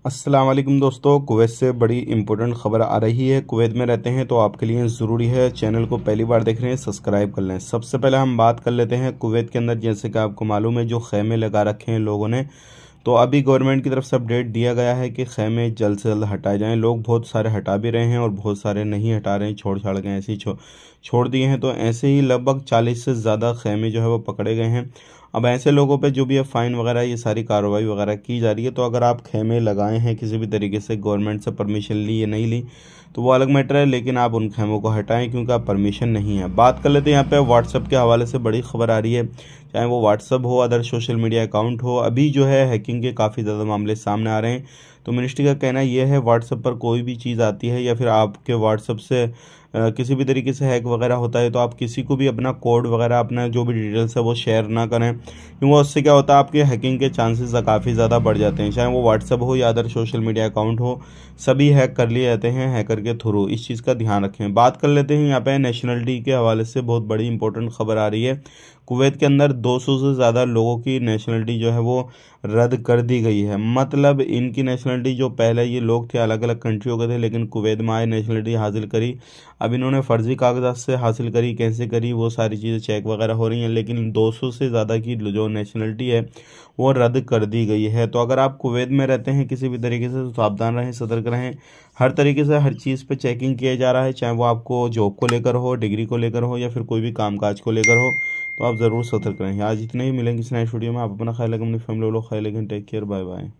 अस्सलाम वालेकुम दोस्तों, कुवैत से बड़ी इंपॉर्टेंट खबर आ रही है। कुवैत में रहते हैं तो आपके लिए ज़रूरी है, चैनल को पहली बार देख रहे हैं सब्सक्राइब कर लें। सबसे पहले हम बात कर लेते हैं कुवैत के अंदर, जैसे कि आपको मालूम है जो खैमे लगा रखे हैं लोगों ने, तो अभी गवर्नमेंट की तरफ से अपडेट दिया गया है कि खैमे जल्द से जल्द हटाए जाएं। लोग बहुत सारे हटा भी रहे हैं और बहुत सारे नहीं हटा रहे हैं, छोड़ छाड़ के ऐसे ही छोड़ दिए हैं। तो ऐसे ही लगभग 40 से ज़्यादा खैमे जो है वो पकड़े गए हैं। अब ऐसे लोगों पे जो भी है फ़ाइन वगैरह ये सारी कार्रवाई वगैरह की जा रही है। तो अगर आप खैमे लगाए हैं किसी भी तरीके से, गवर्नमेंट से परमिशन ली या नहीं ली तो वो अलग मैटर है, लेकिन आप उन खैमों को हटाएं क्योंकि आप परमिशन नहीं है। बात कर लेते हैं यहाँ पे व्हाट्सअप के हवाले से बड़ी खबर आ रही है, चाहे वो व्हाट्सअप हो, अदर सोशल मीडिया अकाउंट हो। अभी जो है हैकिंग के काफ़ी ज़्यादा मामले सामने आ रहे हैं। तो मिनिस्ट्री का कहना यह है व्हाट्सअप पर कोई भी चीज़ आती है या फिर आपके व्हाट्सअप से किसी भी तरीके से हैक वगैरह होता है तो आप किसी को भी अपना कोड वगैरह, अपना जो भी डिटेल्स है वो शेयर ना करें, क्योंकि उससे क्या होता है आपके हैकिंग के चांसेस काफ़ी ज़्यादा बढ़ जाते हैं। चाहे वो व्हाट्सअप हो या अदर सोशल मीडिया अकाउंट हो, सभी हैक कर लिए जाते हैं हैकर के थ्रू। इस चीज़ का ध्यान रखें। बात कर लेते हैं यहाँ पे नेशनलिटी के हवाले से बहुत बड़ी इंपॉर्टेंट खबर आ रही है। कुवैत के अंदर 200 से ज़्यादा लोगों की नेशनलिटी जो है वो रद्द कर दी गई है। मतलब इनकी नेशनलिटी, जो पहले ये लोग थे अलग अलग कंट्रियों के थे लेकिन कुवैत में आए, नेशनलिटी हासिल करी। अब इन्होंने फ़र्ज़ी कागजात से हासिल करी, कैसे करी वो सारी चीज़ें चेक वगैरह हो रही हैं, लेकिन 200 से ज़्यादा की जो नेशनलिटी है वो रद्द कर दी गई है। तो अगर आप कुवैत में रहते हैं किसी भी तरीके से तो सावधान रहें, सतर्क रहें। हर तरीके से हर चीज़ पे चेकिंग किया जा रहा है, चाहे वो आपको जॉब को लेकर हो, डिग्री को लेकर हो या फिर कोई भी कामकाज को लेकर हो। तो आप ज़रूर सतर्क रहें। आज इतने ही, मिलेंगे इस नए स्टूडियो में। आप अपना ख्याल रखें, अपनी फैमिली वालों का ख्याल रखें। Take care, bye bye.